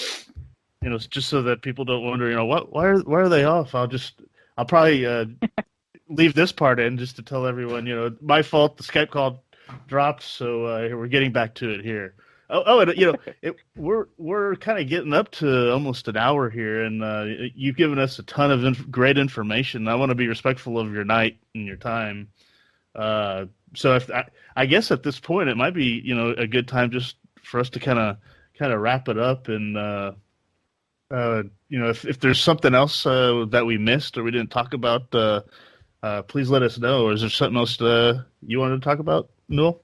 Just so that people don't wonder, why are they off? I'll probably leave this part in just to tell everyone, my fault. The Skype call dropped, so we're getting back to it here. And we're kind of getting up to almost an hour here, and you've given us a ton of great information. I want to be respectful of your night and your time. So I guess at this point it might be a good time just for us to kind of wrap it up, and if there's something else that we missed or we didn't talk about, please let us know. Or is there something else you wanted to talk about, Newell?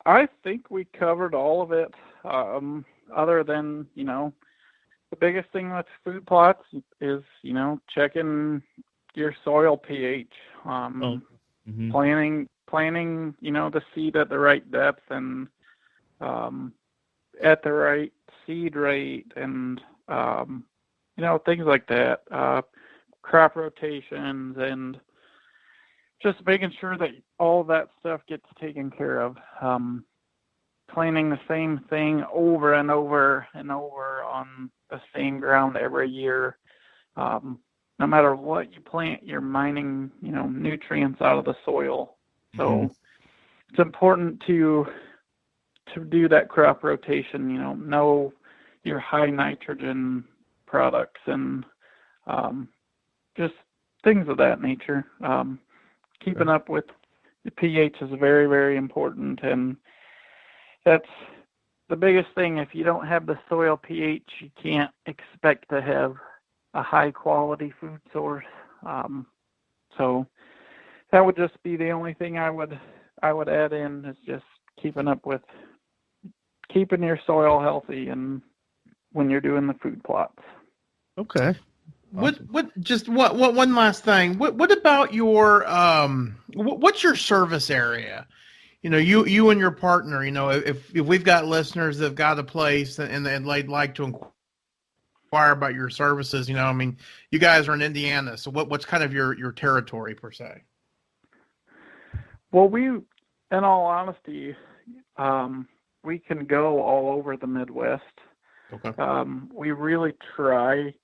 I think we covered all of it, other than, the biggest thing with food plots is, checking your soil pH, planting, the seed at the right depth and at the right seed rate and, things like that, crop rotations and just making sure that all that stuff gets taken care of. Planting the same thing over and over and over on the same ground every year. No matter what you plant, you're mining, nutrients out of the soil. So it's important to do that crop rotation, know your high nitrogen products and just things of that nature. Keeping up with the pH is very, very important, and that's the biggest thing. If you don't have the soil pH, you can't expect to have a high quality food source. So that would just be the only thing I would add in, is just keeping up with keeping your soil healthy and when you're doing the food plots. Okay. Awesome. What one last thing. What about your what's your service area? You and your partner, if we've got listeners that've got a place and they'd like to inquire about your services, you guys are in Indiana, so what's kind of your territory per se? Well, in all honesty, we can go all over the Midwest. Okay. We really try.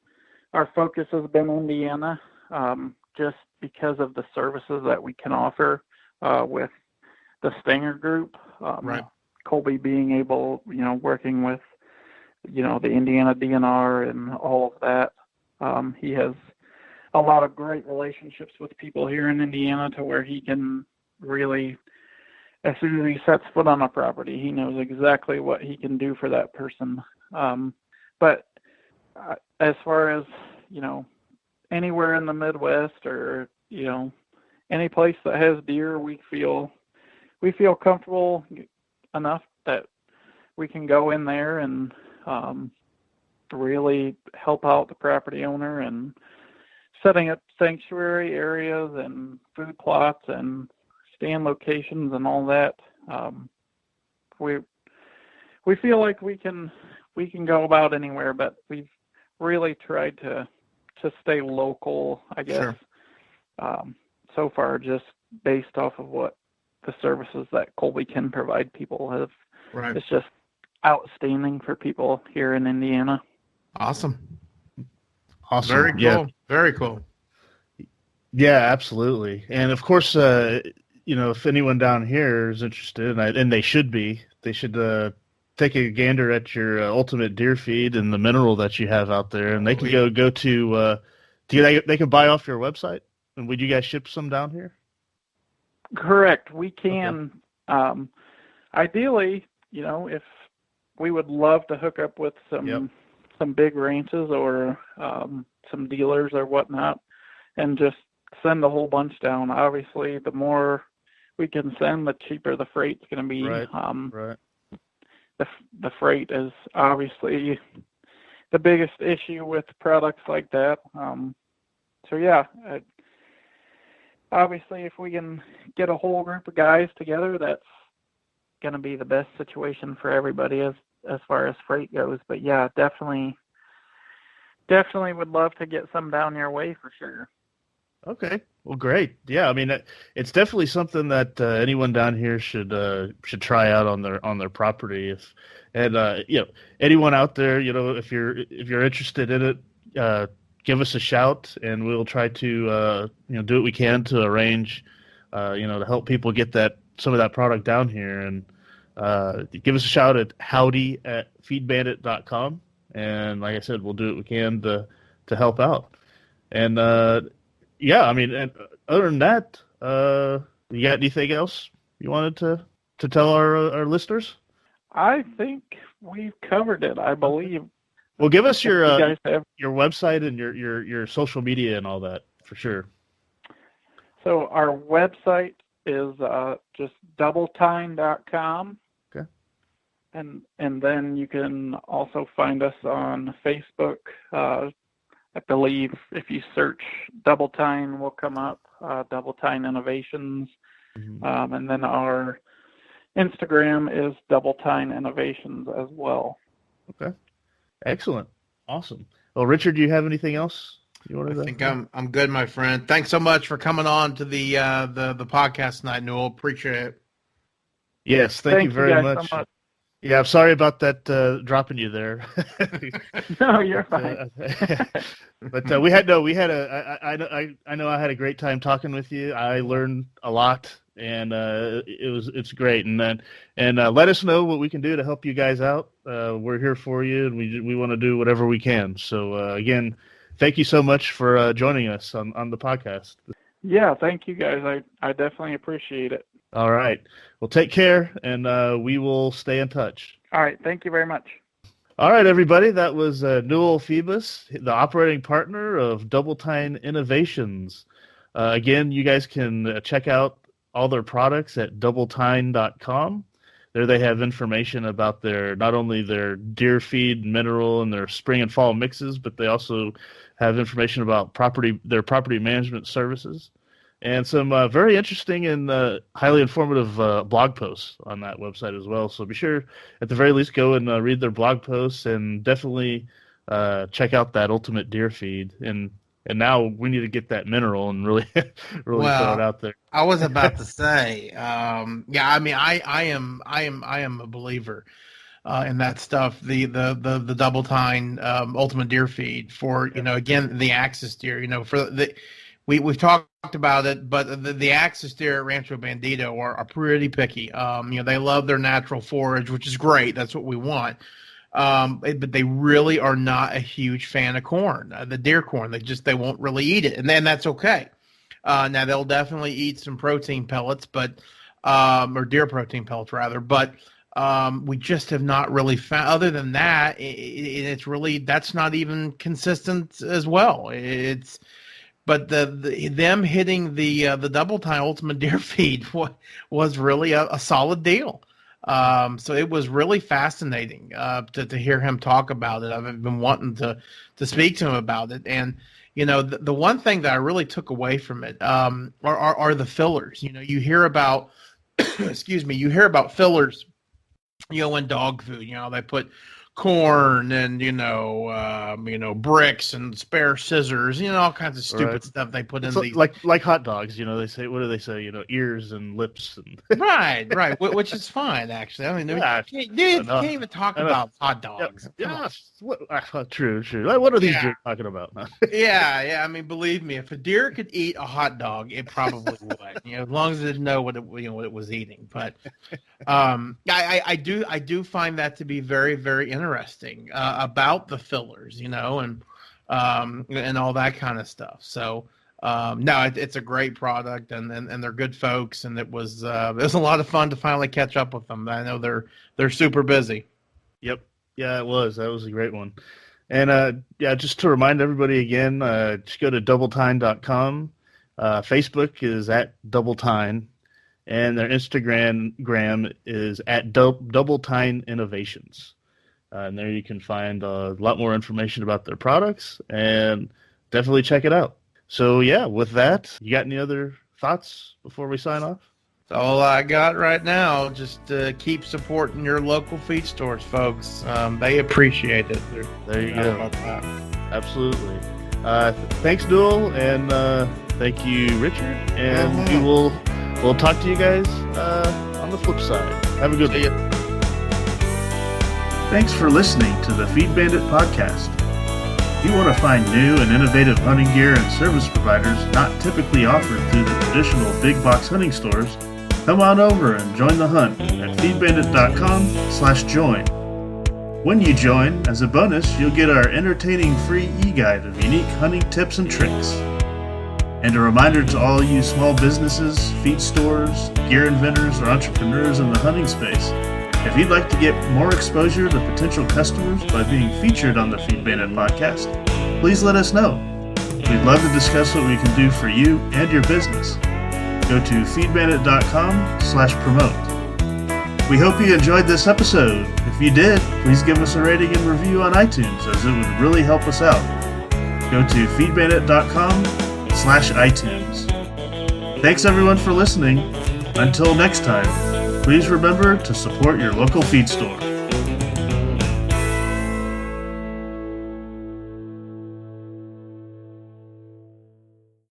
Our focus has been Indiana, just because of the services that we can offer with the Stinger Group. Right. Colby being able, working with, the Indiana DNR and all of that. He has a lot of great relationships with people here in Indiana to where he can really, as soon as he sets foot on a property, he knows exactly what he can do for that person. But as far as, anywhere in the Midwest or, any place that has deer, we feel comfortable enough that we can go in there and really help out the property owner and setting up sanctuary areas and food plots and stand locations and all that. We feel like we can go about anywhere, but we've really tried to stay local, I guess. Sure. So far, just based off of what the services that Colby can provide people have. Right. It's just outstanding for people here in Indiana. Awesome. Very cool. Yeah. Very cool. Yeah, absolutely. And of course, if anyone down here is interested, and they should take a gander at your ultimate deer feed and the mineral that you have out there, and they can go to they can buy off your website. And would you guys ship some down here? Correct. We can. Okay. Ideally, if we would love to hook up with some big ranches or some dealers or whatnot, and just send a whole bunch down. Obviously, the more we can send, the cheaper the freight's going to be. Right. Right. The freight is obviously the biggest issue with products like that. Obviously, if we can get a whole group of guys together, that's going to be the best situation for everybody as far as freight goes. But yeah, definitely would love to get some down your way for sure. Okay. Well, great. Yeah, I mean, it's definitely something that anyone down here should try out on their property. Anyone out there, if you're interested in it, give us a shout, and we'll try to do what we can to arrange, to help people get some of that product down here. And give us a shout at howdy@feedbandit.com, and like I said, we'll do what we can to help out. And yeah, I mean, and other than that, you got anything else you wanted to tell our listeners? I think we've covered it, I believe. Well, give us your You guys have... your website and your social media and all that for sure. So our website is just doubletine.com. Okay. And then you can also find us on Facebook. I believe if you search Double Tine, will come up, Double Tine Innovations. Mm-hmm. And then our Instagram is Double Tine Innovations as well. Okay. Excellent. Awesome. Well, Richard, do you have anything else you wanted to? I think I'm good, my friend. Thanks so much for coming on to the podcast tonight, Newell. Appreciate it. Yes, thank you very much. So much. Yeah, I'm sorry about that dropping you there. No, you're fine. But I know I had a great time talking with you. I learned a lot, and it's great. And let us know what we can do to help you guys out. We're here for you, and we want to do whatever we can. So again, thank you so much for joining us on the podcast. Yeah, thank you guys. I definitely appreciate it. All right. Well, take care, and we will stay in touch. All right. Thank you very much. All right, everybody. That was Newell Phebus, the operating partner of Double Tine Innovations. Again, you guys can check out all their products at doubletine.com. There they have information about not only their deer feed, mineral, and their spring and fall mixes, but they also have information about their property management services. And some very interesting and highly informative blog posts on that website as well. So be sure, at the very least, go and read their blog posts, and definitely check out that ultimate deer feed. And now we need to get that mineral and really throw it out there. I was about to say, I mean, I am a believer in that stuff. The Double Tine ultimate deer feed for again, the axis deer. We've talked about it, but the axis deer at Rancho Bandito are pretty picky. They love their natural forage, which is great. That's what we want. But they really are not a huge fan of corn, the deer corn. They won't really eat it, and then that's okay. Now they'll definitely eat some protein pellets, or deer protein pellets rather. But we just have not really found. Other than that, it's really, that's not even consistent as well. But them hitting the Double Tine Ultimate Deer Feed was really a solid deal. So it was really fascinating to hear him talk about it. I've been wanting to speak to him about it. And, the one thing that I really took away from it are the fillers. You hear about, you hear about fillers, in dog food. They put corn and bricks and spare scissors, all kinds of stupid stuff they put in these, like hot dogs. They say, what do they say? Ears and lips and right, which is fine actually. I mean, you can't even talk about hot dogs. True. What are these jerks talking about? Yeah. I mean, believe me, if a deer could eat a hot dog, it probably would. As long as it didn't know what it was eating. But I do find that to be very, very interesting about the fillers, and all that kind of stuff. So no, it's a great product, and they're good folks, and it was a lot of fun to finally catch up with them. I know they're super busy. Yep. Yeah, it was. That was a great one. And just to remind everybody again, just go to doubletine.com. Facebook is at Double Tine, and their Instagram is at Double Tine Innovations. And there you can find a lot more information about their products, and definitely check it out. So, with that, you got any other thoughts before we sign off? That's all I got right now. Just keep supporting your local feed stores, folks. They appreciate it. There you go. Absolutely. Thanks, Newell, and Thank you, Richard. And we'll talk to you guys on the flip side. Have a good one. Thanks for listening to the Feed Bandit podcast. If you want to find new and innovative hunting gear and service providers not typically offered through the traditional big box hunting stores, come on over and join the hunt at feedbandit.com/join. When you join, as a bonus, you'll get our entertaining free e-guide of unique hunting tips and tricks. And a reminder to all you small businesses, feed stores, gear inventors, or entrepreneurs in the hunting space, if you'd like to get more exposure to potential customers by being featured on the Feed Bandit podcast, please let us know. We'd love to discuss what we can do for you and your business. Go to feedbandit.com/promote. We hope you enjoyed this episode. If you did, please give us a rating and review on iTunes, as it would really help us out. Go to feedbandit.com/iTunes. Thanks everyone for listening. Until next time, please remember to support your local feed store.